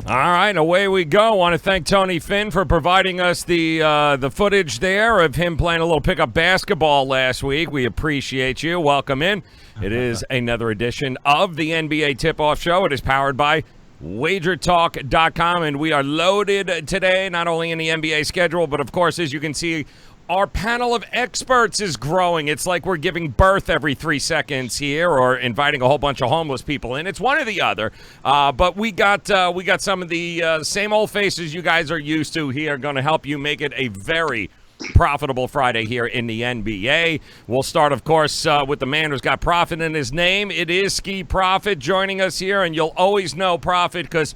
All right, away we go. I want to thank Tony Finn for providing us the footage there of him playing a little pickup basketball last week. We appreciate you. Welcome in. It is another edition of the NBA Tip-Off Show. It is powered by WagerTalk.com, and we are loaded today, not only in the NBA schedule, but, of course, as you can see, our panel of experts is growing. It's like we're giving birth every 3 seconds here, or inviting a whole bunch of homeless people in. It's one or the other. But we got some of the same old faces you guys are used to here, going to help you make it a very profitable Friday here in the NBA. We'll start, of course, with the man who's got Profit in his name. It is Ski Profit joining us here, and you'll always know Profit because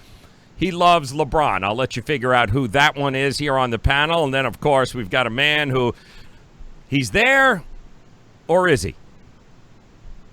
he loves LeBron. I'll let you figure out who that one is here on the panel. And then, of course, we've got a man who, he's there, or is he?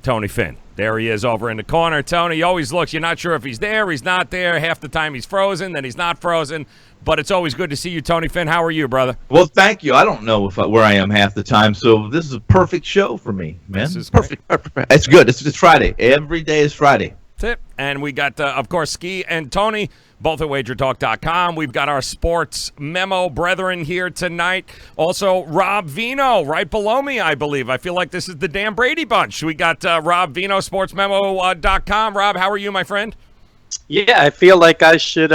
Tony Finn. There he is over in the corner. Tony always looks, you're not sure if he's there, he's not there. Half the time he's frozen, then he's not frozen. But it's always good to see you, Tony Finn. How are you, brother? Well, thank you. I don't know where I am half the time, so this is a perfect show for me, man. This is perfect. It's good. It's Friday. Every day is Friday. That's it. And we got, of course, Ski and Tony, both at WagerTalk.com. We've got our sports memo brethren here tonight. Also, Rob Veno, right below me, I believe. I feel like this is the Dan Brady bunch. We got Rob Veno, sportsmemo.com. Rob, how are you, my friend? Yeah, I feel like I should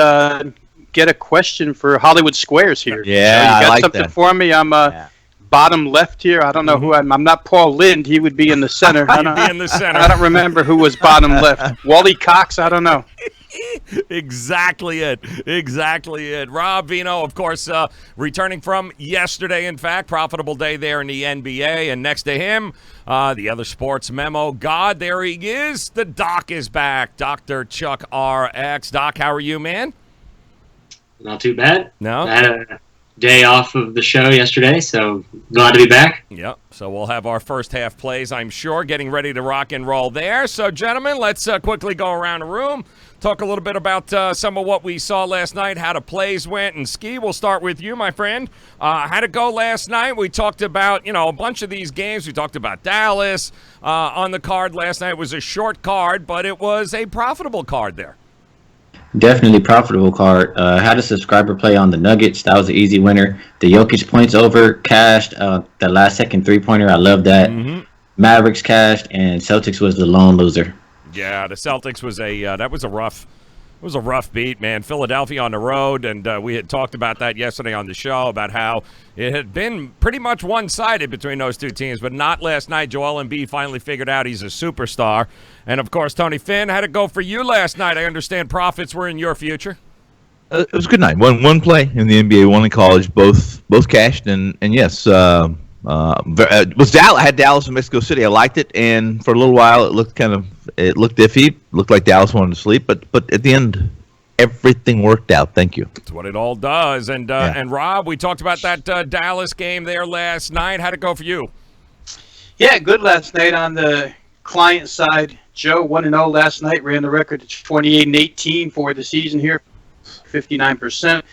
get a question for Hollywood Squares here. Yeah, so you got I like something that. for me? I'm bottom left here. I don't know who I'm not Paul Lind. He would be in the center. He'd be in the center. I don't remember who was bottom left. Wally Cox? I don't know. Exactly it. Rob Veno, of course, returning from yesterday, in fact. Profitable day there in the NBA. And next to him, the other sports memo god, there he is. The Doc is back. Dr. Chuck RX. Doc, how are you, man? Not too bad. No? I had a day off of the show yesterday, so glad to be back. Yep. So we'll have our first half plays, I'm sure, getting ready to rock and roll there. So, gentlemen, let's quickly go around the room, talk a little bit about some of what we saw last night, how the plays went. And Ski, we'll start with you, my friend. How'd it go last night? We talked about, a bunch of these games. We talked about Dallas on the card last night. It was a short card, but it was a profitable card there. Definitely profitable card. Had a subscriber play on the Nuggets. That was an easy winner. The Jokic points over cashed. The last second three-pointer, I love that. Mm-hmm. Mavericks cashed, and Celtics was the lone loser. Yeah, the Celtics was a rough beat, man. Philadelphia on the road, and we had talked about that yesterday on the show about how it had been pretty much one-sided between those two teams, but not last night. Joel Embiid finally figured out he's a superstar. And, of course, Tony Finn, how'd it go for you last night? I understand profits were in your future. It was a good night. One play in the NBA, one in college, both cashed, and yes, had Dallas and Mexico City. I liked it, and for a little while it looked iffy. Looked like Dallas wanted to sleep, but at the end, everything worked out. Thank you. That's what it all does. And and Rob, we talked about that Dallas game there last night. How'd it go for you? Yeah, good last night on the client side. Joe 1-0 last night, ran the record at 28-18 for the season here, 59%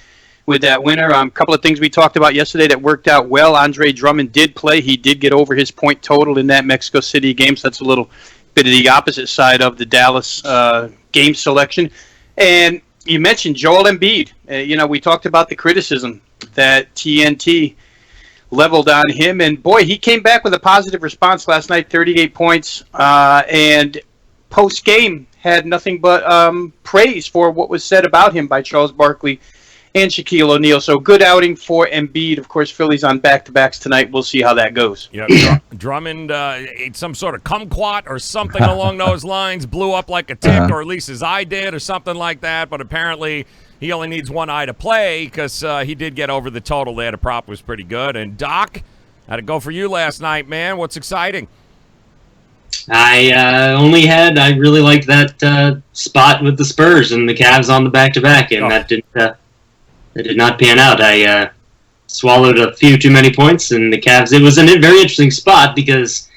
with that winner. A couple of things we talked about yesterday that worked out well. Andre Drummond did play. He did get over his point total in that Mexico City game, so that's a little bit of the opposite side of the Dallas game selection. And you mentioned Joel Embiid. We talked about the criticism that TNT leveled on him, and boy, he came back with a positive response last night, 38 points, and post-game had nothing but praise for what was said about him by Charles Barkley and Shaquille O'Neal. So good outing for Embiid. Of course, Philly's on back-to-backs tonight. We'll see how that goes. Yeah, Drummond ate some sort of kumquat or something along those lines, blew up like a tick, or at least his eye did, or something like that. But apparently he only needs one eye to play because he did get over the total there. The prop was pretty good. And Doc, how'd it go for you last night, man? What's exciting? I really liked that spot with the Spurs and the Cavs on the back-to-back, and that did not pan out. I swallowed a few too many points, and the Cavs, it was a very interesting spot because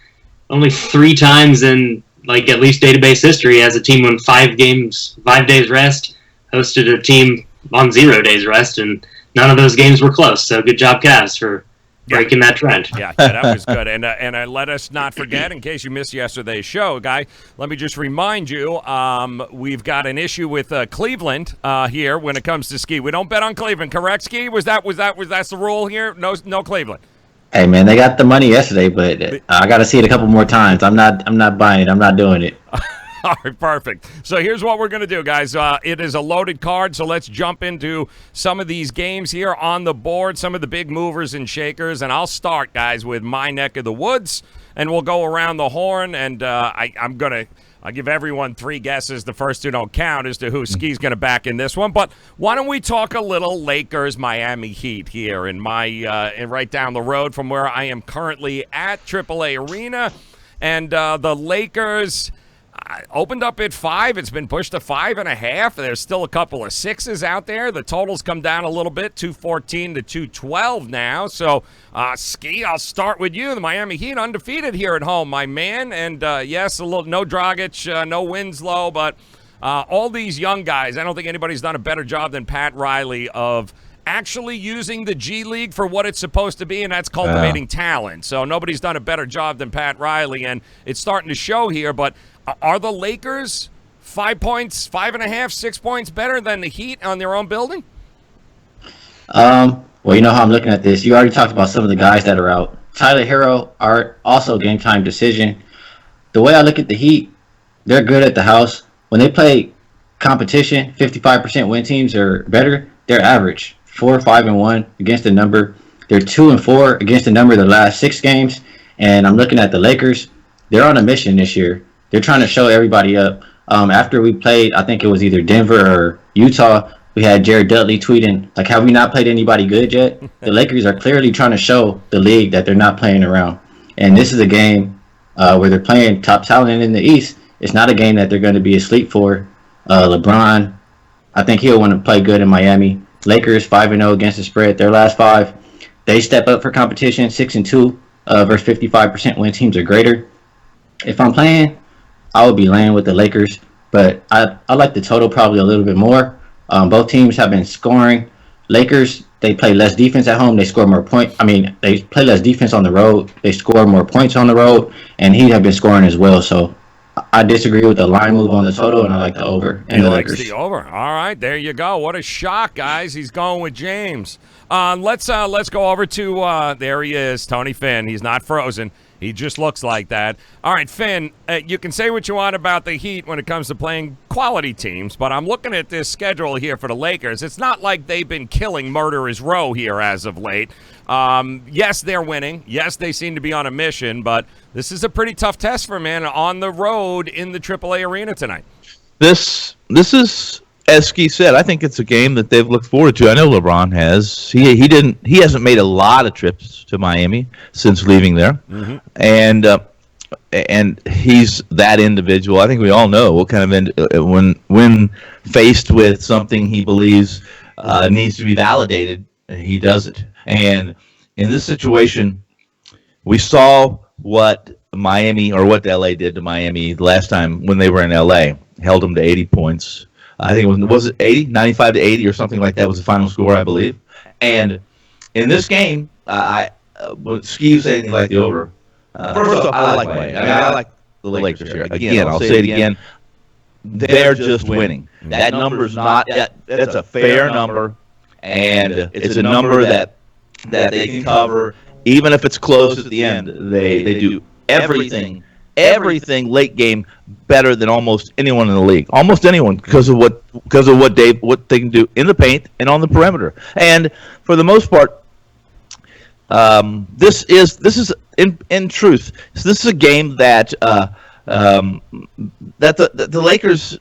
only 3 times in at least database history has a team on 5 days rest hosted a team on 0 days rest, and none of those games were close. So good job, Cavs, for breaking that trend. Yeah, that was good. And let us not forget, in case you missed yesterday's show, Guy, let me just remind you, we've got an issue with Cleveland here when it comes to ski. We don't bet on Cleveland, correct, Ski? Was that the rule here? No Cleveland. Hey man, they got the money yesterday, but I got to see it a couple more times. I'm not buying it. I'm not doing it. All right, perfect. So here's what we're going to do, guys. It is a loaded card, so let's jump into some of these games here on the board, some of the big movers and shakers. And I'll start, guys, with my neck of the woods, and we'll go around the horn. And I'll give everyone 3 guesses. The first 2 don't count as to who Ski's going to back in this one. But why don't we talk a little Lakers, Miami Heat here in right down the road from where I am currently at AAA Arena. And the Lakers opened up at 5. It's been pushed to 5.5. There's still a couple of 6s out there. The totals come down a little bit, 214 to 212 now. So, Ski, I'll start with you. The Miami Heat undefeated here at home, my man. And yes, no Dragic, no Winslow, but all these young guys. I don't think anybody's done a better job than Pat Riley of actually using the G League for what it's supposed to be, and that's cultivating talent. So nobody's done a better job than Pat Riley, and it's starting to show here. But are the Lakers 5 points, 5.5, 6 points better than the Heat on their own building? Well, you know how I'm looking at this. You already talked about some of the guys that are out. Tyler Hero are also game time decision. The way I look at the Heat, they're good at the house. When they play competition, 55% win teams or better, they're average. 4-5-1 against the number. They're 2-4 against the number of the last 6 games. And I'm looking at the Lakers. They're on a mission this year. They're trying to show everybody up. After we played, I think it was either Denver or Utah, we had Jared Dudley tweeting, like, have we not played anybody good yet? The Lakers are clearly trying to show the league that they're not playing around. And this is a game where they're playing top talent in the East. It's not a game that they're going to be asleep for. LeBron, I think he'll want to play good in Miami. Lakers 5-0 against the spread. Their last 5, they step up for competition. 6-2 versus 55% win teams or greater. If I'm playing, I would be laying with the Lakers, but I like the total probably a little bit more. Both teams have been scoring. Lakers, they play less defense at home. They score more points. I mean, they play less defense on the road. They score more points on the road, and Heat have been scoring as well. So I disagree with the line move on the total, and I like the over and the Lakers. The over. All right, there you go. What a shock, guys. He's going with James. Let's go over to there he is, Tony Finn. He's not frozen. He just looks like that. All right, Finn, you can say what you want about the Heat when it comes to playing quality teams, but I'm looking at this schedule here for the Lakers. It's not like they've been killing murderer's row here as of late. Yes, they're winning. Yes, they seem to be on a mission, but this is a pretty tough test for man on the road in the AAA arena tonight. This is, as Ski said, I think it's a game that they've looked forward to. I know LeBron has. He hasn't made a lot of trips to Miami since leaving there, and he's that individual. I think we all know what kind of when faced with something he believes needs to be validated, he does it. And in this situation, we saw what Miami or what LA did to Miami the last time when they were in LA, held them to 80 points. I think was it 80, 95 to 80 or something like that was the final score, I believe. And in this game, Ski was saying like the over. First off, I like Miami. I like the Lakers here. Again, I'll say it again. They're just winning. That number's not. That's a fair number, and it's a number that they can cover, even if it's close at the end. They do everything late game better than almost anyone in the league. Almost anyone because of what they can do in the paint and on the perimeter. And for the most part, this is in truth, this is a game that the Lakers.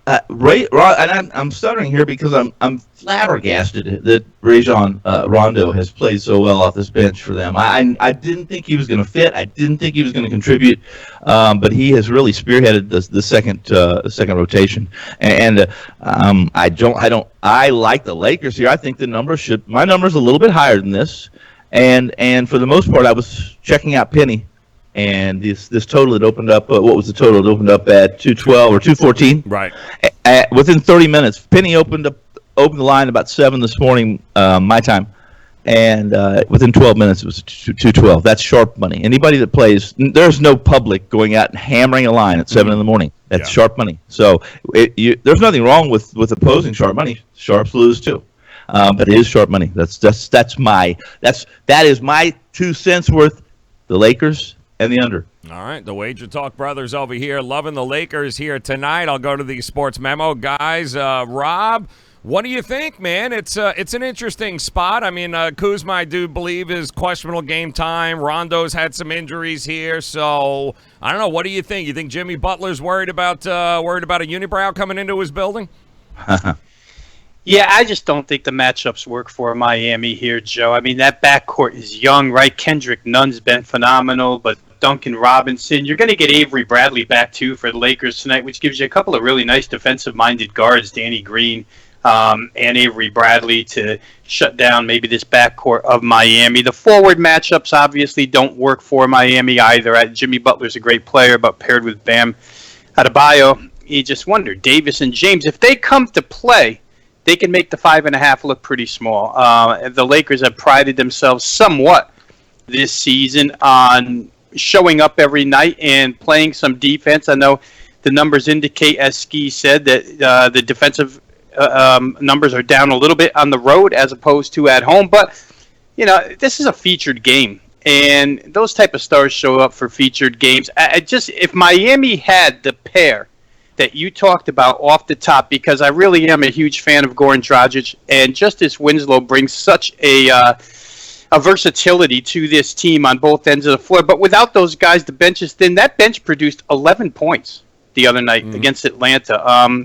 And I'm stuttering here because I'm flabbergasted that Rajon Rondo has played so well off this bench for them. I didn't think he was going to fit. I didn't think he was going to contribute, but he has really spearheaded the second rotation. And I like the Lakers here. I think my number's a little bit higher than this. And for the most part, I was checking out Penny. And this total had opened up. What was the total? It opened up at 212 or 214. Right. Within 30 minutes, Penny opened the line about 7 this morning, my time, And within 12 minutes, it was 212. That's sharp money. Anybody that plays, there's no public going out and hammering a line at 7 in the morning. That's sharp money. So there's nothing wrong with opposing sharp money. Sharps lose too, but it is sharp money. That is my 2 cents worth. The Lakers and the under. All right, the Wager Talk brothers over here loving the Lakers here tonight. I'll go to the sports memo guys. Rob, what do you think, man? It's an interesting spot. I mean, Kuzma, I do believe, is questionable game time. Rondo's had some injuries here, so I don't know. What do you think? You think Jimmy Butler's worried about a unibrow coming into his building? Yeah, I just don't think the matchups work for Miami here, Joe. I mean, that backcourt is young, right? Kendrick Nunn's been phenomenal, but Duncan Robinson, you're going to get Avery Bradley back, too, for the Lakers tonight, which gives you a couple of really nice defensive-minded guards, Danny Green and Avery Bradley, to shut down maybe this backcourt of Miami. The forward matchups obviously don't work for Miami either. Jimmy Butler's a great player, but paired with Bam Adebayo, you just wonder. Davis and James, if they come to play, they can make the 5.5 look pretty small. The Lakers have prided themselves somewhat this season on showing up every night and playing some defense. I know the numbers indicate, as Ski said, that the defensive numbers are down a little bit on the road as opposed to at home. But, this is a featured game. And those type of stars show up for featured games. If Miami had the pair that you talked about off the top, because I really am a huge fan of Goran Dragic, and Justice Winslow brings such a versatility to this team on both ends of the floor. But without those guys, the bench is thin. That bench produced 11 points the other night against Atlanta.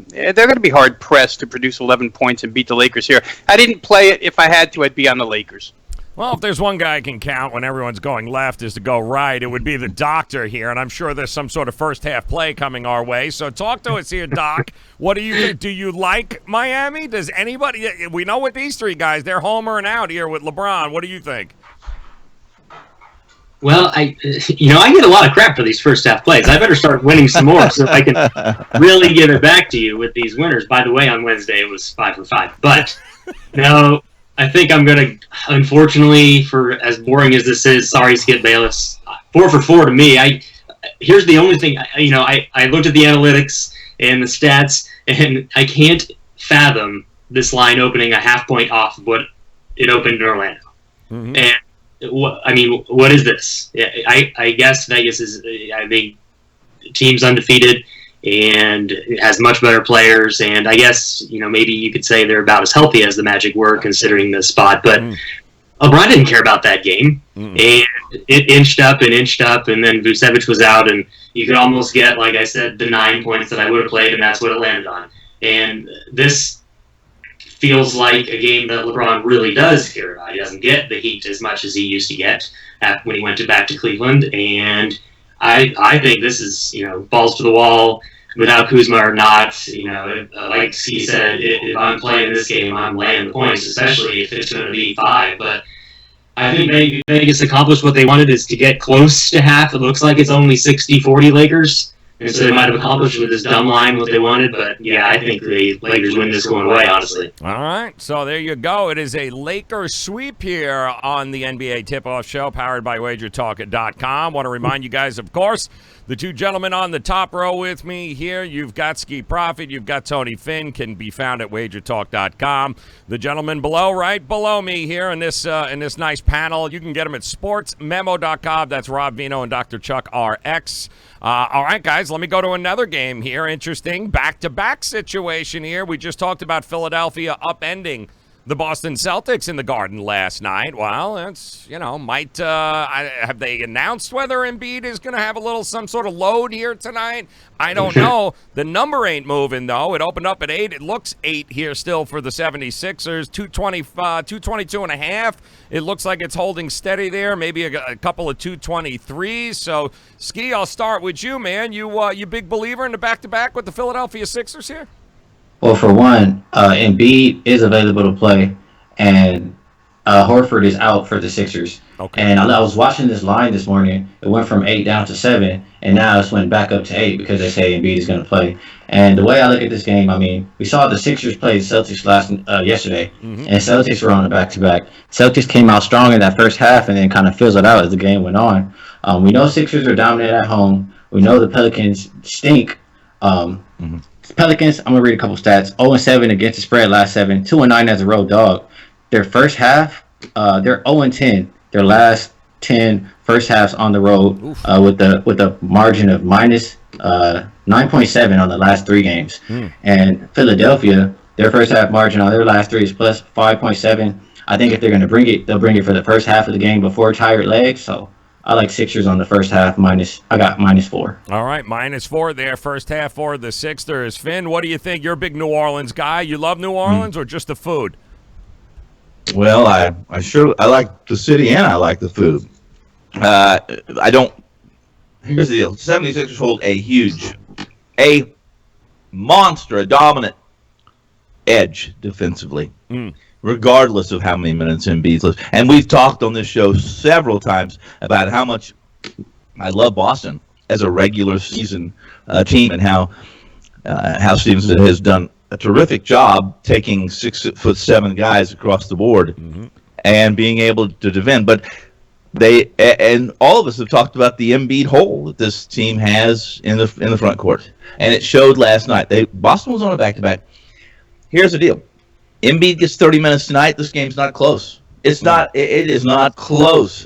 They're going to be hard-pressed to produce 11 points and beat the Lakers here. I didn't play it. If I had to, I'd be on the Lakers. Well, if there's one guy I can count when everyone's going left is to go right, it would be the doctor here, and I'm sure there's some sort of first-half play coming our way. So talk to us here, Doc. What do you think? Do you like Miami? Does anybody – we know with these three guys, they're homering out here with LeBron. What do you think? Well, I get a lot of crap for these first-half plays. I better start winning some more so I can really give it back to you with these winners. By the way, on Wednesday it was 5 for 5. But, no – I think I'm going to, unfortunately, for as boring as this is, sorry, Skip Bayless, 4 for 4 to me. Here's the only thing, I looked at the analytics and the stats, and I can't fathom this line opening a half point off of what it opened in Orlando. Mm-hmm. And, what is this? I guess Vegas is, team's undefeated and it has much better players, and I guess maybe you could say they're about as healthy as the Magic were considering the spot, but LeBron didn't care about that game, and it inched up, and then Vucevic was out, and you could almost get, like I said, the 9 points that I would have played, and that's what it landed on. And this feels like a game that LeBron really does care about. He doesn't get the heat as much as he used to get when he went back to Cleveland, and I think this is, balls to the wall without Kuzma or not. Like he said, if I'm playing this game, I'm laying the points, especially if it's going to be 5. But I think Vegas accomplished what they wanted, is to get close to half. It looks like it's only 60-40 Lakers. And so they might have accomplished with this dumb line what they wanted. But, yeah, I think the Lakers win this going away, honestly. All right. So there you go. It is a Lakers sweep here on the NBA Tip-Off Show, powered by WagerTalk.com. Want to remind you guys, of course, the two gentlemen on the top row with me here, you've got Ski Profit, you've got Tony Finn, can be found at WagerTalk.com. The gentleman below, right below me here in this nice panel, you can get them at SportsMemo.com. That's Rob Veno and Dr. Chuck RX. All right, guys, let me go to another game here. Interesting back-to-back situation here. We just talked about Philadelphia upending the Boston Celtics in the Garden last night. Well, that's, have they announced whether Embiid is going to have some sort of load here tonight? I don't know. The number ain't moving, though. It opened up at 8. It looks 8 here still for the 76ers, 222 and a half. It looks like it's holding steady there, maybe a couple of 223s. So, Ski, I'll start with you, man. You big believer in the back-to-back with the Philadelphia Sixers here? Well, for one, Embiid is available to play, and Horford is out for the Sixers. Okay. And I was watching this line this morning. It went from 8 down to 7, and now it's went back up to 8 because they say Embiid is going to play. And the way I look at this game, I mean, we saw the Sixers play the Celtics yesterday, and Celtics were on a back-to-back. Celtics came out strong in that first half and then kind of fizzled out as the game went on. We know Sixers are dominant at home. We know the Pelicans stink. Pelicans, I'm going to read a couple stats. 0-7 against the spread last 7, 2-9 as a road dog. Their first half, they're 0-10. Their last 10 first halves on the road with a margin of minus 9.7 on the last 3 games. And Philadelphia, their first half margin on their last 3 is plus 5.7. I think if they're going to bring it, they'll bring it for the first half of the game before tired legs. So I like Sixers on the first half. I got -4. All right, -4 there, first half for the Sixers. Finn, what do you think? You're a big New Orleans guy. You love New Orleans or just the food? Well, I like the city and I like the food. I don't. Here's the deal: 76ers hold a monster, a dominant edge defensively, regardless of how many minutes Embiid lives. And we've talked on this show several times about how much I love Boston as a regular season team, and how Stevenson has done a terrific job taking 6'7" guys across the board and being able to defend. But and all of us have talked about the Embiid hole that this team has in the front court, and it showed last night. Boston was on a back-to-back. Here's the deal: Embiid gets 30 minutes tonight. This game's not close. It's not. It is not close.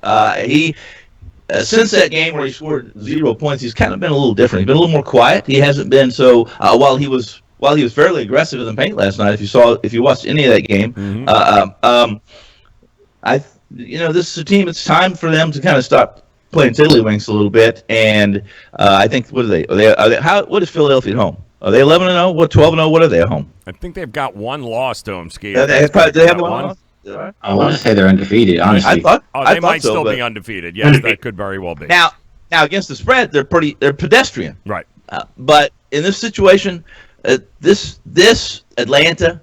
Since that game where he scored 0 points, he's kind of been a little different. He's been a little more quiet. He hasn't been so. While he was fairly aggressive in the paint last night, if you watched any of that game, this is a team. It's time for them to kind of stop playing tiddlywinks a little bit. And I think what is Philadelphia at home? Are they 11-0? What 12-0? What are they at home? I think they've got one loss to them, Ski. They have one loss. I want to say they're undefeated. Honestly, they might still be undefeated. Yes, that could very well be. Now against the spread, they're pedestrian. Right. But in this situation, this Atlanta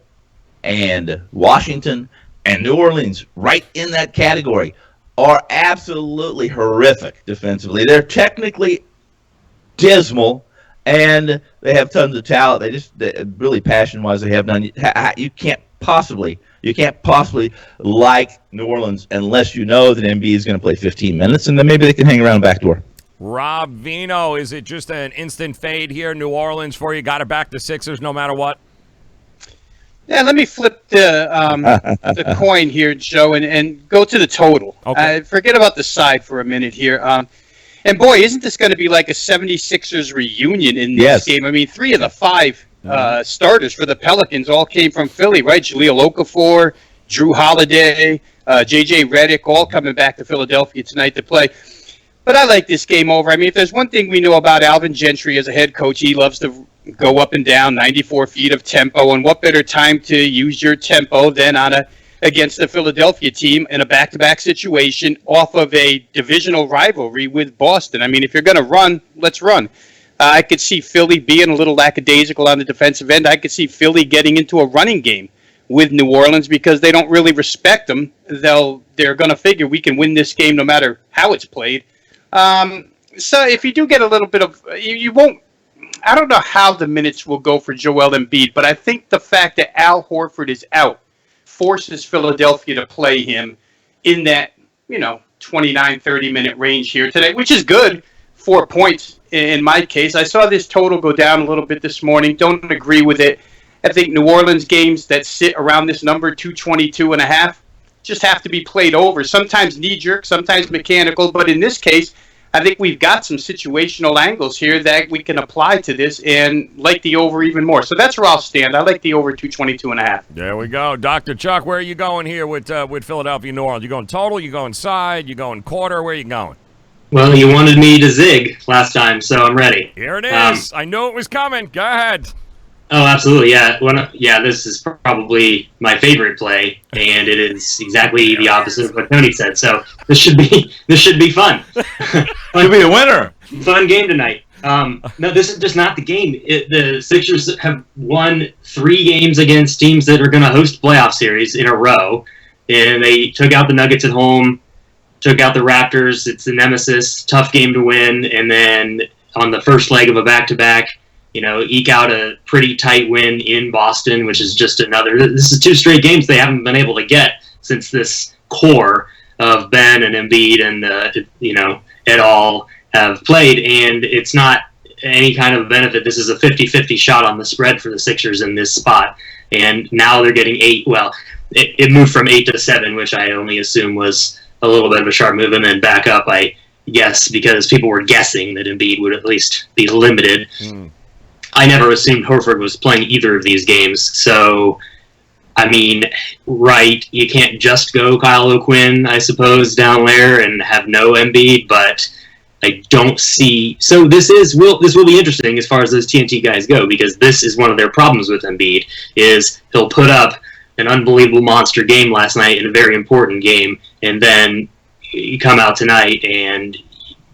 and Washington and New Orleans, right in that category, are absolutely horrific defensively. They're technically dismal, and they have tons of talent. They really passion-wise, they have none. You can't possibly like New Orleans unless you know that Embiid is going to play 15 minutes, and then maybe they can hang around back door. Rob Veno, is it just an instant fade here, New Orleans, for you? Got to back the Sixers no matter what? Yeah, let me flip the coin here, Joe, and go to the total. Okay. Forget about the side for a minute here. And boy, isn't this going to be like a 76ers reunion in this game? I mean, 3 of the 5 starters for the Pelicans all came from Philly, right? Jahlil Okafor, Drew Holiday, J.J. Redick, all coming back to Philadelphia tonight to play. But I like this game over. I mean, if there's one thing we know about Alvin Gentry as a head coach, he loves to go up and down 94 feet of tempo. And what better time to use your tempo than against the Philadelphia team in a back-to-back situation off of a divisional rivalry with Boston? I mean, if you're going to run, let's run. I could see Philly being a little lackadaisical on the defensive end. I could see Philly getting into a running game with New Orleans because they don't really respect them. They're going to figure we can win this game no matter how it's played. So if you do get a little bit of, you won't. I don't know how the minutes will go for Joel Embiid, but I think the fact that Al Horford is out forces Philadelphia to play him in that 29, 30-minute range here today, which is good. 4 points in my case. I saw this total go down a little bit this morning. Don't agree with it. I think New Orleans games that sit around this number, 222.5, just have to be played over. Sometimes knee-jerk, sometimes mechanical, but in this case, I think we've got some situational angles here that we can apply to this and like the over even more. So that's where I'll stand. I like the over 222.5. There we go. Dr. Chuck, where are you going here with Philadelphia, New Orleans? You going total? You going side? You going quarter? Where are you going? Well, you wanted me to zig last time, so I'm ready. Here it is. I knew it was coming. Go ahead. Oh, absolutely, yeah. This is probably my favorite play, and it is exactly the opposite of what Tony said. So this should be fun. Should be a winner. Fun game tonight. No, this is just not the game. The Sixers have won 3 games against teams that are going to host playoff series in a row. and they took out the Nuggets at home, took out the Raptors. It's the nemesis, tough game to win, and then on the first leg of a back-to-back, eke out a pretty tight win in Boston, which is just another. This is 2 straight games they haven't been able to get since this core of Ben and Embiid and et al. Have played, and it's not any kind of benefit. This is a 50-50 shot on the spread for the Sixers in this spot, and now they're getting 8. Well, it moved from 8 to 7, which I only assume was a little bit of a sharp move, and then back up, I guess, because people were guessing that Embiid would at least be limited. I never assumed Horford was playing either of these games, so I mean, right, you can't just go Kyle O'Quinn, I suppose, down there and have no Embiid, but I don't see. So this will be interesting as far as those TNT guys go, because this is one of their problems with Embiid is he'll put up an unbelievable monster game last night in a very important game, and then you come out tonight and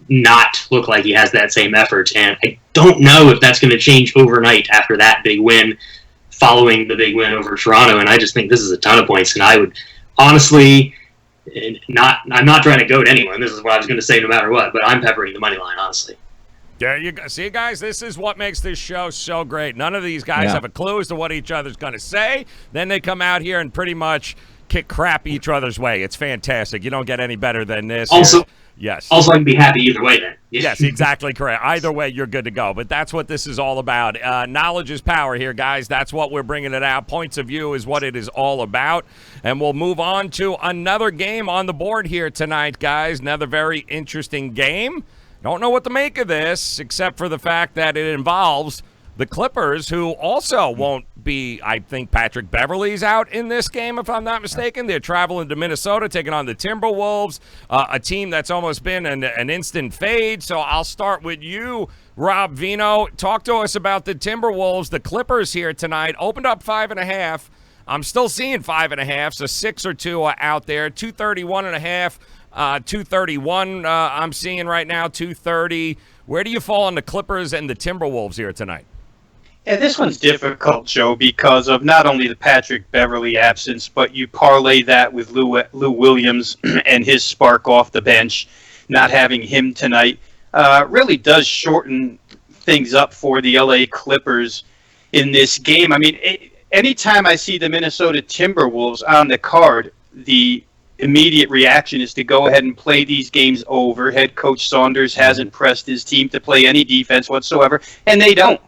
not look like he has that same effort. And I don't know if that's going to change overnight after that big win, following the big win over Toronto. And I just think this is a ton of points, and I would honestly. I'm not trying to goad anyone. This is what I was going to say no matter what, but I'm peppering the money line, honestly. Yeah, you see, guys, this is what makes this show so great. None of these guys have a clue as to what each other's going to say. Then they come out here and pretty much kick crap each other's way. It's fantastic. You don't get any better than this. Also, yes. Also, I can be happy either way then. Yes, exactly correct. Either way, you're good to go. But that's what this is all about. Knowledge is power here, guys. That's what we're bringing it out. Points of view is what it is all about. And we'll move on to another game on the board here tonight, guys. Another very interesting game. Don't know what to make of this, except for the fact that it involves the Clippers, who also won't be, I think Patrick Beverley's out in this game, if I'm not mistaken. They're traveling to Minnesota, taking on the Timberwolves, a team that's almost been an instant fade. So I'll start with you, Rob Veno. Talk to us about the Timberwolves. The Clippers here tonight opened up 5.5. I'm still seeing 5.5, so 6 or 2 are out there. 231.5, 231 I'm seeing right now, 230. Where do you fall on the Clippers and the Timberwolves here tonight? Yeah, this one's difficult, Joe, because of not only the Patrick Beverley absence, but you parlay that with Lou Williams and his spark off the bench. Not having him tonight really does shorten things up for the LA Clippers in this game. I mean, anytime I see the Minnesota Timberwolves on the card, the immediate reaction is to go ahead and play these games over. Head coach Saunders hasn't pressed his team to play any defense whatsoever, and they don't.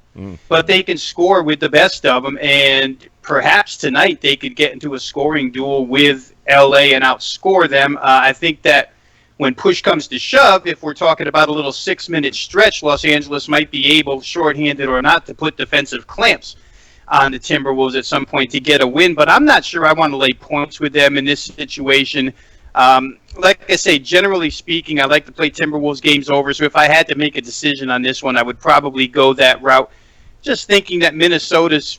But they can score with the best of them, and perhaps tonight they could get into a scoring duel with LA and outscore them. I think that when push comes to shove, if we're talking about a little 6-minute stretch, Los Angeles might be able, shorthanded or not, to put defensive clamps on the Timberwolves at some point to get a win. But I'm not sure I want to lay points with them in this situation. Like I say, generally speaking, I like to play Timberwolves games over. So if I had to make a decision on this one, I would probably go that route. Just thinking that Minnesota's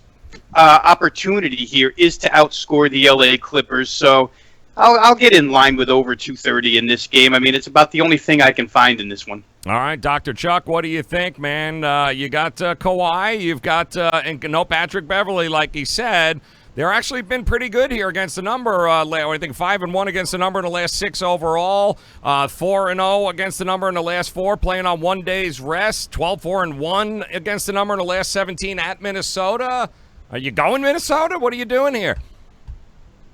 opportunity here is to outscore the LA Clippers. So I'll get in line with over 230 in this game. I mean, it's about the only thing I can find in this one. All right, Dr. Chuck, what do you think, man? You got Kawhi, you've got and no Patrick Beverley, like he said. They're actually been pretty good here against the number. I think 5-1 against the number in the last 6 overall. 4-0 against the number in the last 4, playing on 1 day's rest. 12-4-1 against the number in the last 17 at Minnesota. Are you going Minnesota? What are you doing here?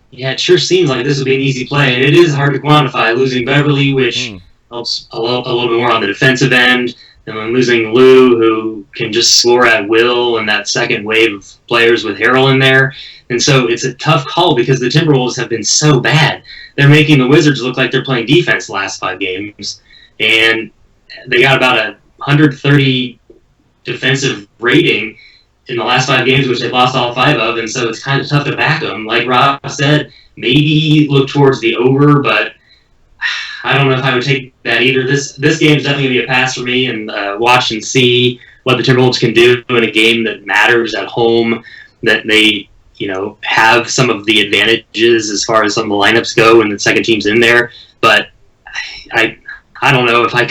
Yeah, it sure seems like this would be an easy play, and it is hard to quantify. Losing Beverley, which helps a little bit more on the defensive end, and then losing Lou, who can just score at will, and that second wave of players with Harrell in there. And so it's a tough call because the Timberwolves have been so bad. They're making the Wizards look like they're playing defense the last 5 games, and they got about a 130 defensive rating in the last 5 games, which they've lost all 5 of, and so it's kind of tough to back them. Like Rob said, maybe look towards the over, but I don't know if I would take that either. This game is definitely going to be a pass for me, and watch and see what the Timberwolves can do in a game that matters at home, that they have some of the advantages as far as some of the lineups go when the second team's in there. But I don't know if I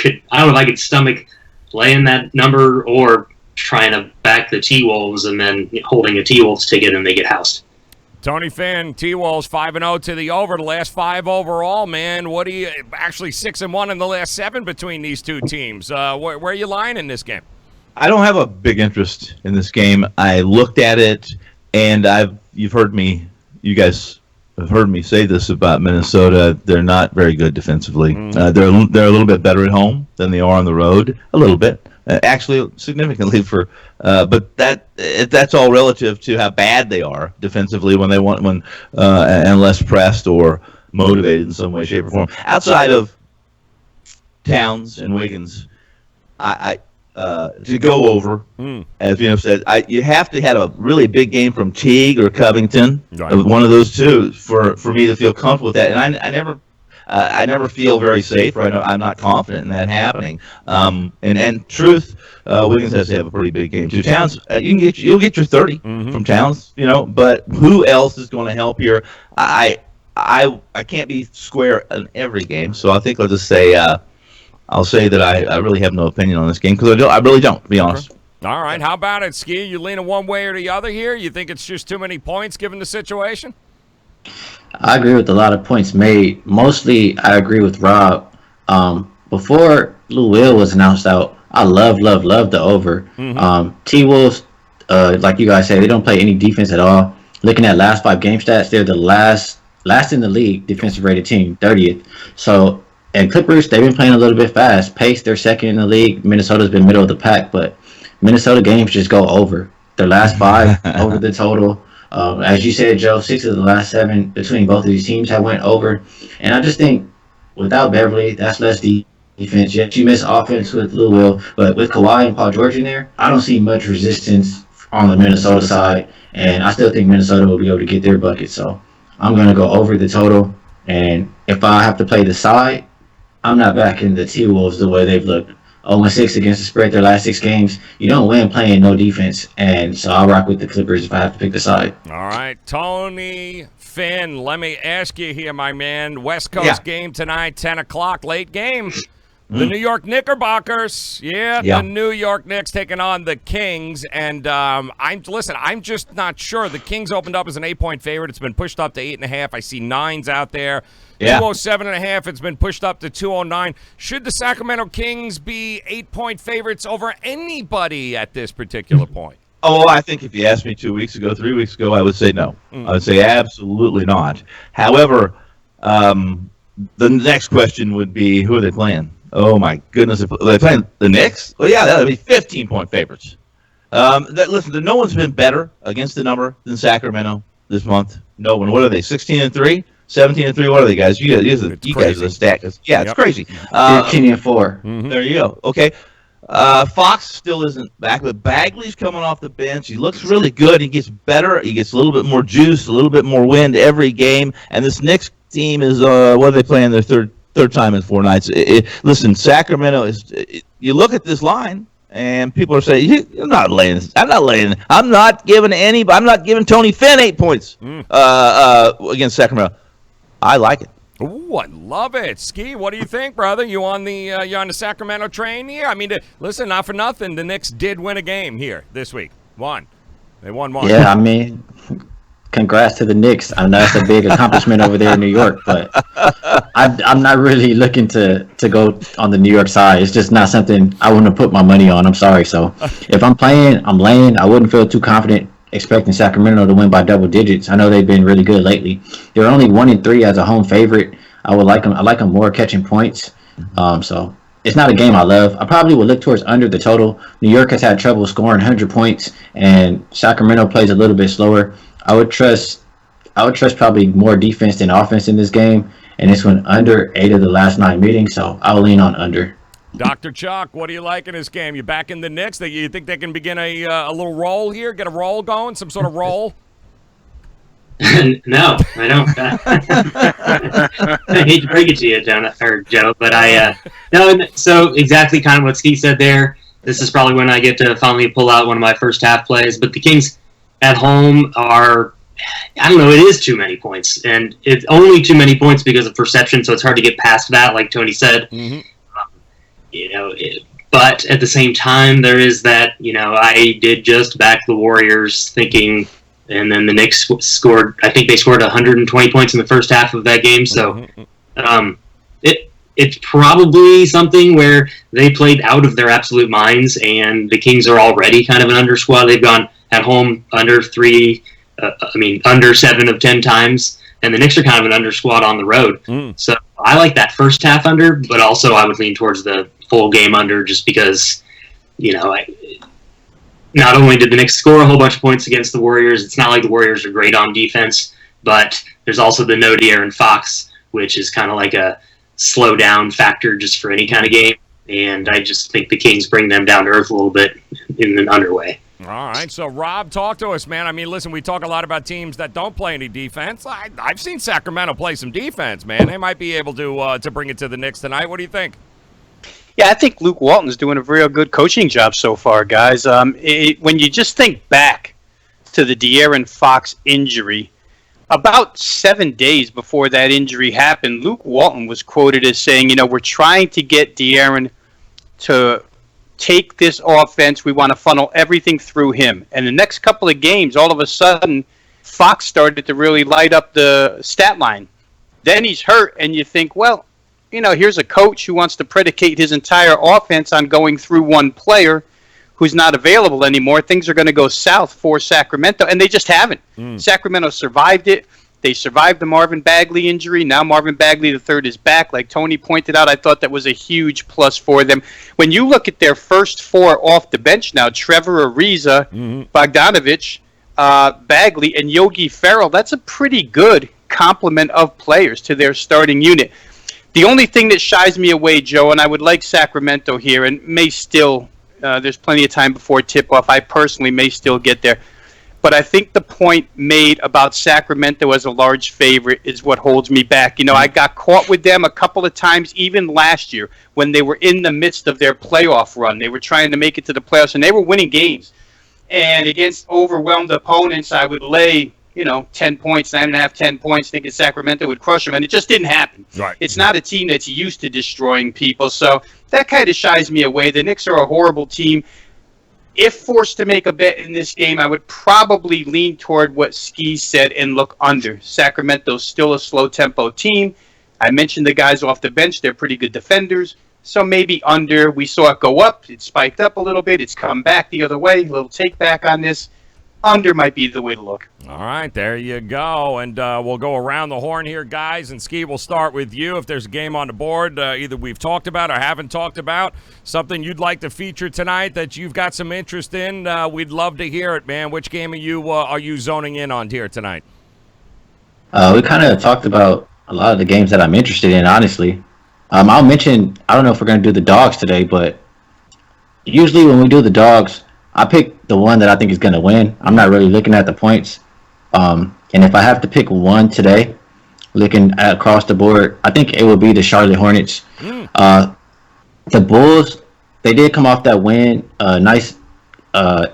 could stomach laying that number or trying to back the T-Wolves and then holding a T-Wolves ticket and they get housed. Tony Finn, T-Wolves 5-0 to the over. The last 5 overall, man. What do you actually 6-1 in the last 7 between these two teams? Where are you lying in this game? I don't have a big interest in this game. I looked at it, and you guys have heard me say this about Minnesota. They're not very good defensively. They're a little bit better at home than they are on the road. A little bit, actually, significantly but that's all relative to how bad they are defensively when and less pressed or motivated in some way, shape, or form. Outside of Towns and Wiggins, to go over, as Veno said, you have to have a really big game from Teague or Covington, one of those two, for me to feel comfortable with that. And I never feel very safe. Right? I'm not confident in that happening. And truth, Wiggins has to have a pretty big game too. Towns, you'll get your 30 from Towns, But who else is going to help here? I can't be square in every game, so I think I'll just say. I'll say that I really have no opinion on this game because I really don't, to be honest. All right. How about it, Ski? You leaning one way or the other here? You think it's just too many points given the situation? I agree with a lot of points made. Mostly, I agree with Rob. Before Lou Will was announced out, I love the over. T-Wolves, like you guys say, they don't play any defense at all. Looking at last 5 game stats, they're the last in the league defensive rated team, 30th. So. And Clippers, they've been playing a little bit fast. Pace, they're second in the league. Minnesota's been middle of the pack, but Minnesota games just go over. Their last 5 over the total. As you said, Joe, 6 of the last 7 between both of these teams have went over. And I just think without Beverly, that's less defense. Yes, you miss offense with Lou Will, but with Kawhi and Paul George in there, I don't see much resistance on the Minnesota side. And I still think Minnesota will be able to get their bucket. So I'm going to go over the total. And if I have to play the side, I'm not backing the T-Wolves the way they've looked. 0-6 against the spread their last 6 games. You don't win playing no defense, and so I'll rock with the Clippers if I have to pick the side. All right, Tony Finn, let me ask you here, my man. West Coast game tonight, 10 o'clock, late game. The New York Knickerbockers, the New York Knicks taking on the Kings, and I'm just not sure. The Kings opened up as an 8-point favorite. It's been pushed up to 8.5. I see 9s out there. 207.5. It's been pushed up to 209. Should the Sacramento Kings be 8-point favorites over anybody at this particular point? Oh, I think if you asked me 2 weeks ago, 3 weeks ago, I would say no. I would say absolutely not. However, the next question would be, who are they playing? Oh, my goodness. Are they playing the Knicks? Well, yeah, that would be 15-point favorites. Listen, no one's been better against the number than Sacramento this month. No one. What are they, 16-3? 17-3, what are they, guys? You guys are the stat. Yeah, it's crazy. 15-4. There you go. Okay. Fox still isn't back, but Bagley's coming off the bench. He looks really good. He gets better. He gets a little bit more juice, a little bit more wind every game. And this Knicks team is, what are they playing their third time in 4 nights? Listen, Sacramento is. You look at this line, and people are saying, I'm not giving Tony Finn 8 points against Sacramento. I like it. Ooh, I love it. Ski, what do you think, brother? You on the Sacramento train here? I mean, listen, not for nothing, the Knicks did win a game here this week. They won one. Yeah, I mean, congrats to the Knicks. I know that's a big accomplishment over there in New York, but I'm not really looking to go on the New York side. It's just not something I want to put my money on. I'm sorry. So if I'm playing, I'm laying. I wouldn't feel too confident expecting Sacramento to win by double digits. I know they've been really good lately. They're only 1-3 as a home favorite. I like them more catching points. So it's not a game I love. I probably would look towards under the total. New York has had trouble scoring 100 points, and Sacramento plays a little bit slower. I would trust probably more defense than offense in this game, and this one under 8 of the last 9 meetings. So I'll lean on under. Dr. Chuck, what do you like in this game? You back in the Knicks? You think they can begin a little roll here? Get a roll going? Some sort of roll? No, I don't. I hate to break it to you, Joe, but no. So exactly kind of what Ski said there. This is probably when I get to finally pull out one of my first half plays. But the Kings at home are, I don't know, it is too many points. And it's only too many points because of perception, so it's hard to get past that, like Tony said. But at the same time, there is that, I did just back the Warriors thinking and then the Knicks scored. I think they scored 120 points in the first half of that game. So it's probably something where they played out of their absolute minds, and the Kings are already kind of an under squad. They've gone at home under 7 of 10 times, and the Knicks are kind of an under squad on the road. So I like that first half under, but also I would lean towards the full game under just because, not only did the Knicks score a whole bunch of points against the Warriors, it's not like the Warriors are great on defense, but there's also the no De'Aaron Fox, which is kind of like a slow down factor just for any kind of game. And I just think the Kings bring them down to earth a little bit in an underway. All right, so Rob, talk to us, man. I mean, listen, we talk a lot about teams that don't play any defense. I've seen Sacramento play some defense, man. They might be able to bring it to the Knicks tonight. What do you think? Yeah, I think Luke Walton's doing a real good coaching job so far, guys. When you just think back to the De'Aaron Fox injury, about 7 days before that injury happened, Luke Walton was quoted as saying, we're trying to get De'Aaron to take this offense. We want to funnel everything through him. And the next couple of games, all of a sudden, Fox started to really light up the stat line. Then he's hurt, and you think, well, here's a coach who wants to predicate his entire offense on going through one player who's not available anymore. Things are going to go south for Sacramento, and they just haven't. Sacramento survived it. They survived the Marvin Bagley injury. Now Marvin Bagley III is back. Like Tony pointed out, I thought that was a huge plus for them. When you look at their first four off the bench now, Trevor Ariza, Bogdanovich, Bagley, and Yogi Ferrell, that's a pretty good complement of players to their starting unit. The only thing that shies me away, Joe, and I would like Sacramento here, and may still, there's plenty of time before tip-off. I personally may still get there. But I think the point made about Sacramento as a large favorite is what holds me back. I got caught with them a couple of times, even last year, when they were in the midst of their playoff run. They were trying to make it to the playoffs, and they were winning games. And against overwhelmed opponents, I would lay 10 points, 9.5, 10 points, thinking Sacramento would crush them, and it just didn't happen. Right. It's not a team that's used to destroying people, so that kind of shies me away. The Knicks are a horrible team. If forced to make a bet in this game, I would probably lean toward what Ski said and look under. Sacramento's still a slow-tempo team. I mentioned the guys off the bench. They're pretty good defenders, so maybe under. We saw it go up. It spiked up a little bit. It's come back the other way. A little take back on this. Under might be the way to look. All right, there you go. And we'll go around the horn here, guys. And Ski, we'll start with you. If there's a game on the board, either we've talked about or haven't talked about, something you'd like to feature tonight that you've got some interest in, we'd love to hear it, man. Which game are you zoning in on here tonight? We kind of talked about a lot of the games that I'm interested in, honestly. I'll mention, I don't know if we're going to do the dogs today, but usually when we do the dogs, I pick the one that I think is going to win. I'm not really looking at the points. And if I have to pick one today, looking across the board, I think it would be the Charlotte Hornets. The Bulls, they did come off that win. Nice. I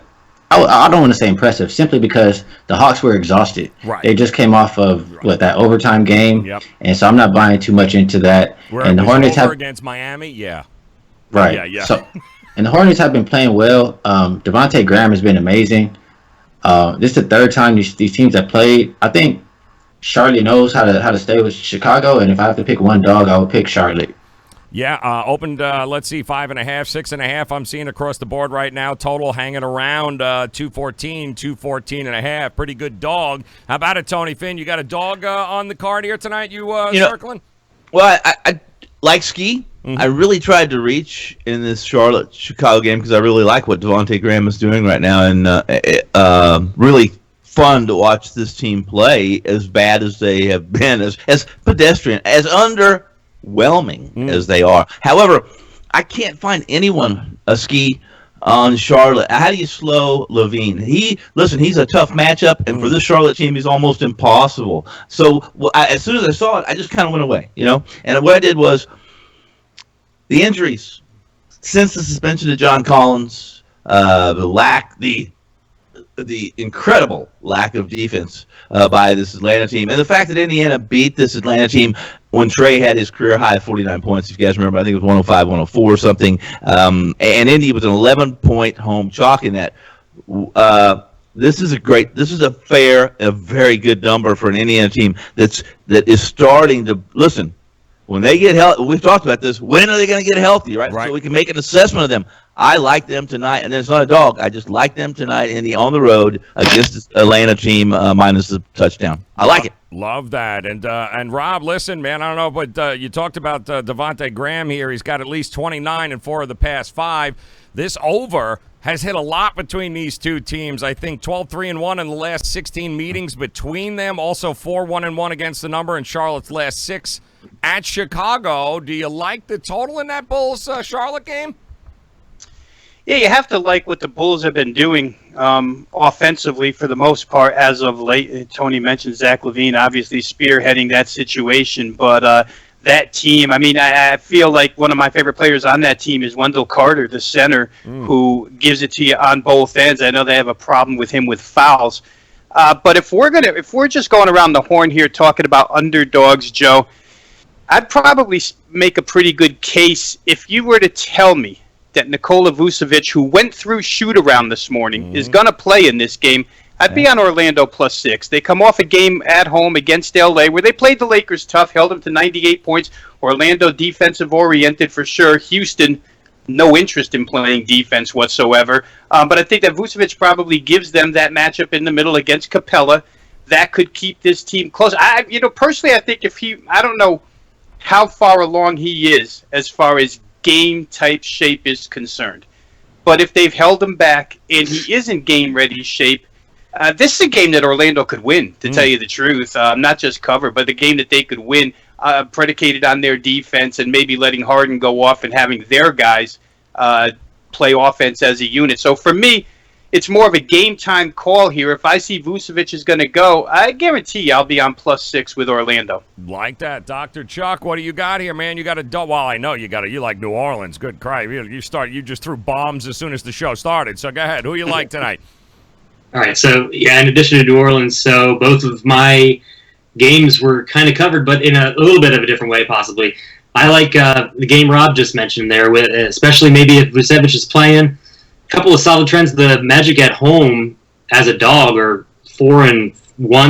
don't want to say impressive, simply because the Hawks were exhausted. Right. They just came off of that overtime game. Yep. And so I'm not buying too much into that. And the Hornets have against Miami, yeah. Right. Yeah. So, and the Hornets have been playing well. Devontae Graham has been amazing. This is the third time these teams have played. I think Charlotte knows how to stay with Chicago, and if I have to pick one dog, I would pick Charlotte. Yeah, opened, let's see, 5.5, 6.5. I'm seeing across the board right now. Total hanging around 214, 214.5. Pretty good dog. How about it, Tony Finn? You got a dog on the card here tonight? You circling? Well, I like Ski. Mm-hmm. I really tried to reach in this Charlotte-Chicago game because I really like what Devontae Graham is doing right now, and really fun to watch this team play, as bad as they have been, as pedestrian, as underwhelming as they are. However, I can't find anyone, Ski, on Charlotte. How do you slow Levine? He's a tough matchup, and for this Charlotte team, he's almost impossible. So as soon as I saw it, I just kind of went away, And what I did was, the injuries, since the suspension of John Collins, the incredible lack of defense by this Atlanta team, and the fact that Indiana beat this Atlanta team when Trey had his career high of 49 points, if you guys remember, I think it was 105, 104 or something, and Indy was an 11-point home chalk in that. this is a fair, a very good number for an Indiana team that is starting to listen. When they get healthy, we've talked about this. When are they going to get healthy, right? So we can make an assessment of them. I like them tonight, and it's not a dog. I just like them tonight on the road against this Atlanta team minus the touchdown. I like it. Love that. And Rob, listen, man, I don't know, but you talked about Devontae Graham here. He's got at least 29 in 4 of the past 5. This over has hit a lot between these two teams. I think 12-3-1 in the last 16 meetings between them. Also 4-1-1 against the number in Charlotte's last 6 at Chicago. Do you like the total in that Bulls Charlotte game? Yeah, you have to like what the Bulls have been doing offensively for the most part as of late. Tony mentioned Zach LaVine obviously spearheading that situation, but that team, I mean, I feel like one of my favorite players on that team is Wendell Carter, the center, who gives it to you on both ends. I know they have a problem with him with fouls. But if we're just going around the horn here talking about underdogs, Joe, I'd probably make a pretty good case if you were to tell me that Nikola Vucevic, who went through shoot-around this morning, is going to play in this game. I'd be on Orlando +6. They come off a game at home against L.A. where they played the Lakers tough, held them to 98 points. Orlando defensive-oriented for sure. Houston, no interest in playing defense whatsoever. But I think that Vucevic probably gives them that matchup in the middle against Capella. That could keep this team close. Personally, I think I don't know how far along he is as far as game-type shape is concerned. But if they've held him back and he is in game-ready shape, this is a game that Orlando could win, to tell you the truth. Not just cover, but the game that they could win predicated on their defense and maybe letting Harden go off and having their guys play offense as a unit. So for me, it's more of a game-time call here. If I see Vucevic is going to go, I guarantee you I'll be on +6 with Orlando. Like that. Dr. Chuck, what do you got here, man? You got well, I know you like New Orleans. Good cry. You just threw bombs as soon as the show started. So go ahead. Who you like tonight? All right. So, yeah, in addition to New Orleans, so both of my games were kind of covered, but in a little bit of a different way, possibly. I like the game Rob just mentioned there, with especially maybe if Vucevic is playing. Couple of solid trends. The Magic at home as a dog are 4-1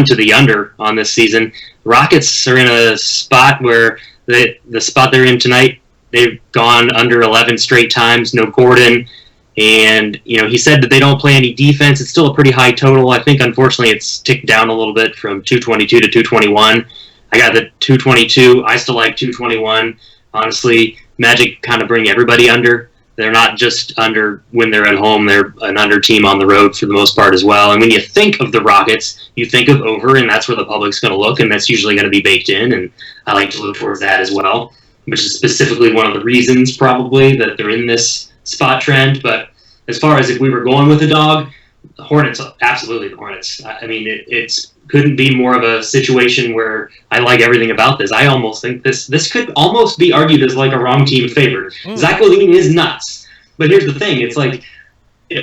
to the under on this season. Rockets are in a spot where the spot they're in tonight, they've gone under 11 straight times. No Gordon, and he said that they don't play any defense. It's still a pretty high total. I think unfortunately it's ticked down a little bit from 222 to 221. I got the 222. I still like 221. Honestly, Magic kind of bring everybody under. They're not just under when they're at home. They're an under team on the road for the most part as well. And when you think of the Rockets, you think of over, and that's where the public's going to look, and that's usually going to be baked in. And I like to look towards that as well, which is specifically one of the reasons probably that they're in this spot trend. But as far as if we were going with a dog, the Hornets, absolutely the Hornets. I mean, it's couldn't be more of a situation where I like everything about this. I almost think this could almost be argued as like a wrong team favorite. Zach LaVine is nuts. But here's the thing. It's like,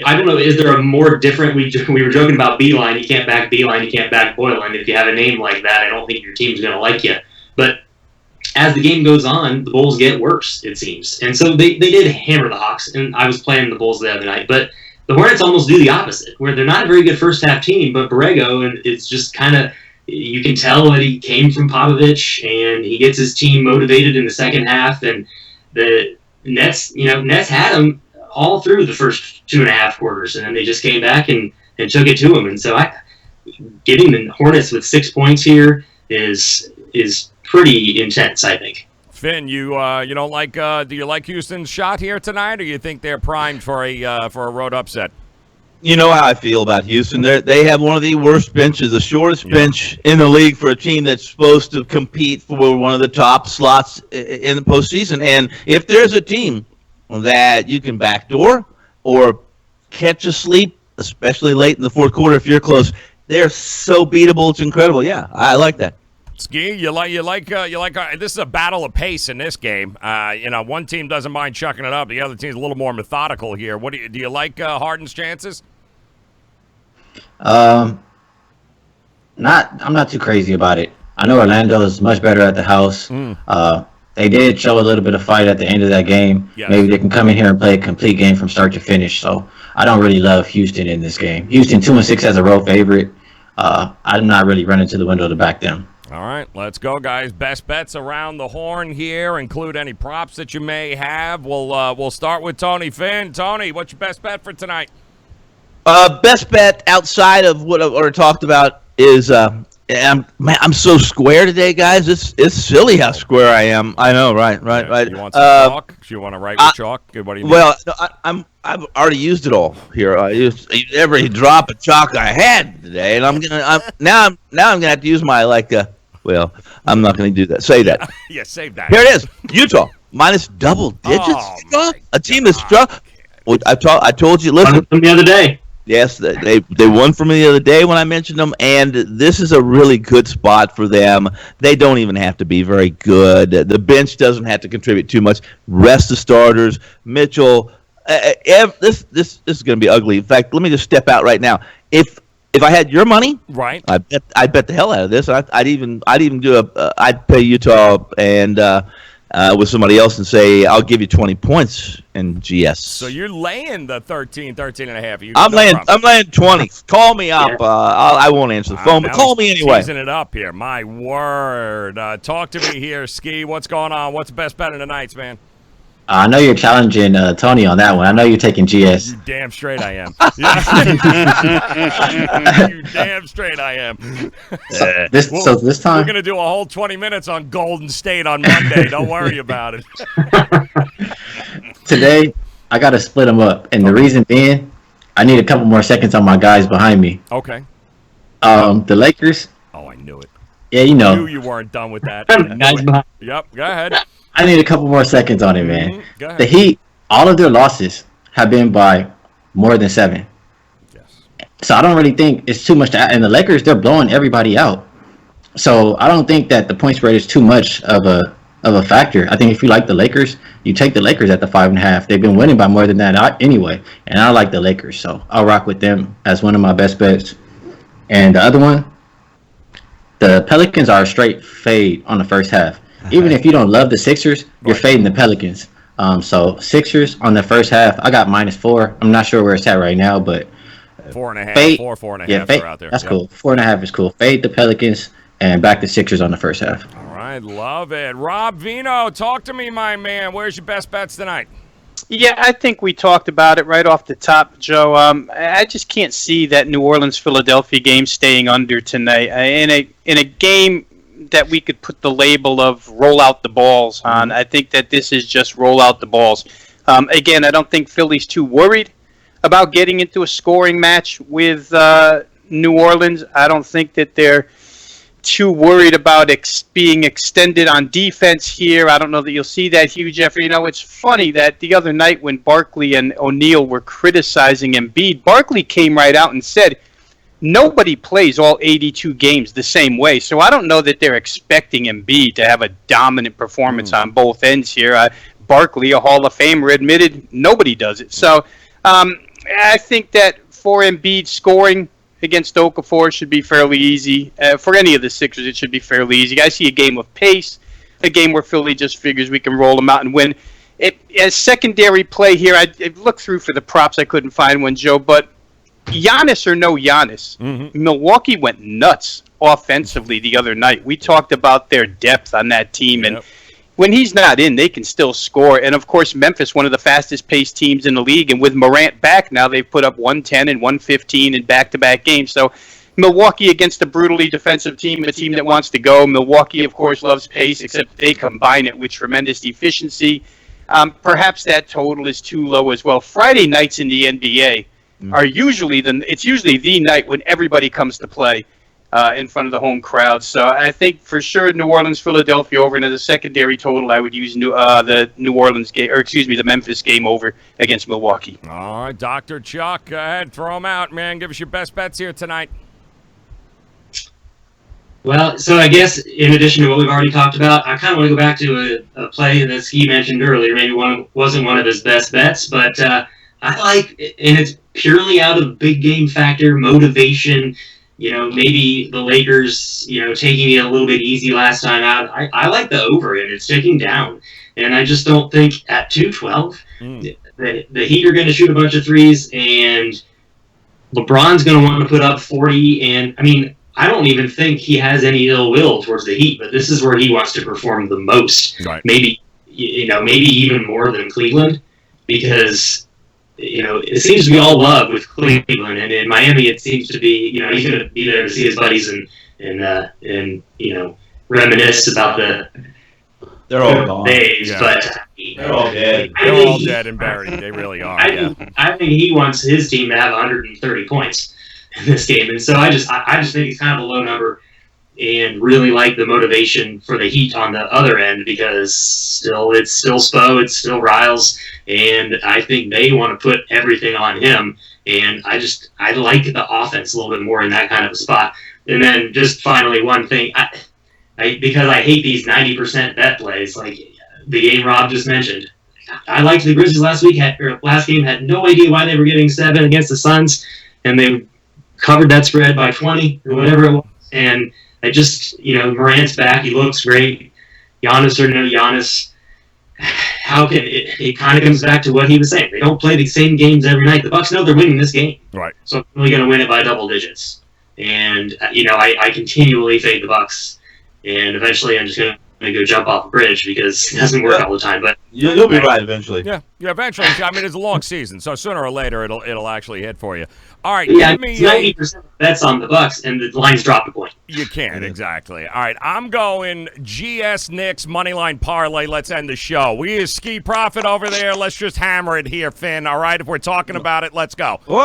I don't know, is there a more different, we were joking about Beeline. You can't back Beeline, you can't back Boylan. If you have a name like that, I don't think your team's going to like you. But as the game goes on, the Bulls get worse, it seems. And so they did hammer the Hawks, and I was playing the Bulls the other night. But the Hornets almost do the opposite, where they're not a very good first-half team, but Borrego, and it's just kind of, you can tell that he came from Popovich, and he gets his team motivated in the second half, and the Nets had him all through the first 2.5 quarters, and then they just came back and took it to him. And so getting the Hornets with 6 points here is pretty intense, I think. Finn, you don't like? Do you like Houston's shot here tonight, or do you think they're primed for a road upset? You know how I feel about Houston. They have one of the worst benches, the shortest bench in the league for a team that's supposed to compete for one of the top slots in the postseason. And if there's a team that you can backdoor or catch asleep, especially late in the fourth quarter if you're close, they're so beatable. It's incredible. Yeah, I like that. Ski, you like this is a battle of pace in this game. One team doesn't mind chucking it up. The other team's a little more methodical here. What do you like Harden's chances? I'm not too crazy about it. I know Orlando is much better at the house. They did show a little bit of fight at the end of that game. Yes. Maybe they can come in here and play a complete game from start to finish. So I don't really love Houston in this game. Houston 2-6 as a road favorite. I'm not really running to the window to back them. All right, let's go, guys. Best bets around the horn here. Include any props that you may have. We'll start with Tony Finn. Tony, what's your best bet for tonight? Best bet outside of what I already talked about is I'm so square today, guys. It's silly how square I am. I know, right. You want some chalk? Do you want to write with chalk? What do you need? Well, no, I've already used it all here. I used every drop of chalk I had today, and I'm gonna have to use my Well, I'm not going to do that. Say that. Yeah, save that. Here it is. Utah minus double digits. A team is struck. Well, I told you. Listen. From the other day. Yes, they won for me the other day when I mentioned them, and this is a really good spot for them. They don't even have to be very good. The bench doesn't have to contribute too much. Rest the starters. Mitchell. This is going to be ugly. In fact, let me just step out right now. If I had your money, right, I'd bet the hell out of this. I'd even do I'd pay Utah and with somebody else and say I'll give you 20 points in GS. So you're laying the 13 and a half. I'm laying 20. Call me up. I won't answer the phone, but call me anyway. Teasing it up here. My word. Talk to me here, Ski. What's going on? What's the best bet of the nights, man? I know you're challenging Tony on that one. I know you're taking GS. You damn straight I am. You damn straight I am. This time we're gonna do a whole 20 minutes on Golden State on Monday. Don't worry about it. Today, I got to split them up, and the reason being, I need a couple more seconds on my guys behind me. Okay. The Lakers. Oh, I knew it. Yeah, you know. I knew you weren't done with that. Yep. Go ahead. I need a couple more seconds on it, man. Mm-hmm. Go ahead. The Heat, all of their losses have been by more than 7. Yes. So I don't really think it's too much to add. And the Lakers, they're blowing everybody out. So I don't think that the point spread is too much of a factor. I think if you like the Lakers, you take the Lakers at the 5.5. They've been winning by more than that anyway. And I like the Lakers, so I'll rock with them as one of my best bets. And the other one, the Pelicans are a straight fade on the first half. Even if you don't love the Sixers, you're fading the Pelicans. So Sixers on the first half, I got -4. I'm not sure where it's at right now, but 4.5, fade, 4.5 are out there. That's cool. 4.5 is cool. Fade the Pelicans and back the Sixers on the first half. All right, love it. Rob Veno, talk to me, my man. Where's your best bets tonight? Yeah, I think we talked about it right off the top, Joe. I just can't see that New Orleans-Philadelphia game staying under tonight. In a game that we could put the label of roll out the balls on. I think that this is just roll out the balls. Again, I don't think Philly's too worried about getting into a scoring match with New Orleans. I don't think that they're too worried about being extended on defense here. I don't know that you'll see that, Hugh Jeffrey. You know, it's funny that the other night when Barkley and O'Neal were criticizing Embiid, Barkley came right out and said, nobody plays all 82 games the same way, so I don't know that they're expecting Embiid to have a dominant performance on both ends here. Barkley, a Hall of Famer, admitted nobody does it. So I think that for Embiid, scoring against Okafor should be fairly easy. For any of the Sixers, it should be fairly easy. I see a game of pace, a game where Philly just figures we can roll them out and win. As secondary play here, I looked through for the props. I couldn't find one, Joe, but Giannis or no Giannis, Milwaukee went nuts offensively the other night. We talked about their depth on that team, and when he's not in, they can still score. And, of course, Memphis, one of the fastest-paced teams in the league, and with Morant back now, they've put up 110 and 115 in back-to-back games. So Milwaukee against a brutally defensive team, a team that wants to go. Milwaukee, of course, loves pace, except they combine it with tremendous efficiency. Perhaps that total is too low as well. Friday nights in the NBA are usually the night when everybody comes to play in front of the home crowd. So I think for sure New Orleans, Philadelphia over into the secondary total. I would use the New Orleans game, or excuse me, the Memphis game over against Milwaukee. All right, Dr. Chuck, go ahead, throw them out, man. Give us your best bets here tonight. Well, so I guess in addition to what we've already talked about, I kind of want to go back to a play that Ski mentioned earlier. Maybe wasn't one of his best bets, but I like, and it's purely out of big game factor, motivation. You know, maybe the Lakers, taking it a little bit easy last time out. I like the over, and it's ticking down. And I just don't think at 212, the Heat are going to shoot a bunch of threes, and LeBron's going to want to put up 40. And I mean, I don't even think he has any ill will towards the Heat, but this is where he wants to perform the most. Right. Maybe even more than Cleveland, because it seems to be all love with Cleveland, and in Miami it seems to be he's going to be there to see his buddies and reminisce about They're all gone. days. Yeah. But They're all dead. They're all dead and buried. They really are. I think he wants his team to have 130 points in this game, and so I just think it's kind of a low number, and really like the motivation for the Heat on the other end, because it's still Spo, it's still Riles, and I think they want to put everything on him, and I like the offense a little bit more in that kind of a spot. And then just finally one thing, because I hate these 90% bet plays, like the game Rob just mentioned. I liked the Grizzlies last game, had no idea why they were getting 7 against the Suns, and they covered that spread by 20 or whatever it was. And I just, Morant's back, he looks great. Giannis or no Giannis, how can it kind of comes back to what he was saying. They don't play the same games every night. The Bucks know they're winning this game. Right. So I'm really going to win it by double digits. And, I continually fade the Bucks. And eventually I'm just going to go jump off a bridge, because it doesn't work all the time. But You'll be right eventually. Yeah, eventually. I mean, it's a long season, so sooner or later it'll actually hit for you. All right, yeah, give me 90% bets on the Bucks, and the lines dropped a point. You can't, exactly. All right, I'm going GS Knicks moneyline parlay. Let's end the show. We use Ski Profit over there. Let's just hammer it here, Finn. All right, if we're talking about it, let's go. We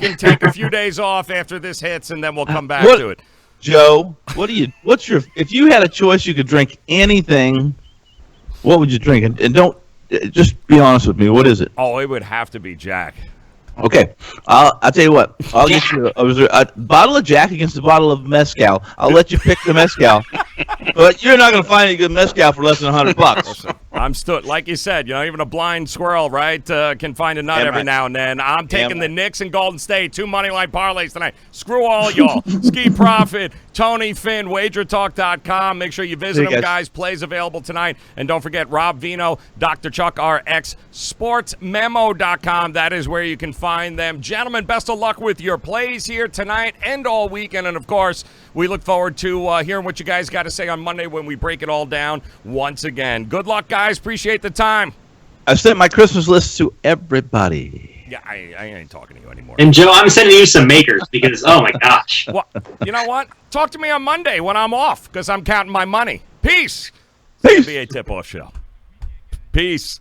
can take a few days off after this hits, and then we'll come back to it. Joe, if you had a choice, you could drink anything, what would you drink? And don't, just be honest with me. What is it? Oh, it would have to be Jack. Okay, I'll tell you what. I'll get you a bottle of Jack against a bottle of mezcal. I'll let you pick the mezcal, but you're not going to find any good mezcal for less than $100. Listen, I'm still, like you said, even a blind squirrel, right, can find a nut every now and then. I'm taking the Knicks and Golden State, 2 moneyline parlays tonight. Screw all y'all. Ski Profit, Tony, Finn, WagerTalk.com. Make sure you visit them, guys. Plays available tonight. And don't forget Rob Veno, Dr. Chuck RX, SportsMemo.com. That is where you can find them. Gentlemen, best of luck with your plays here tonight and all weekend. And, of course, we look forward to hearing what you guys got to say on Monday when we break it all down once again. Good luck, guys. Appreciate the time. I've sent my Christmas list to everybody. Yeah, I ain't talking to you anymore. And, Joe, I'm sending you some makers because, oh, my gosh. Well, you know what? Talk to me on Monday when I'm off, because I'm counting my money. Peace. Peace. NBA Tip-Off Show. Peace.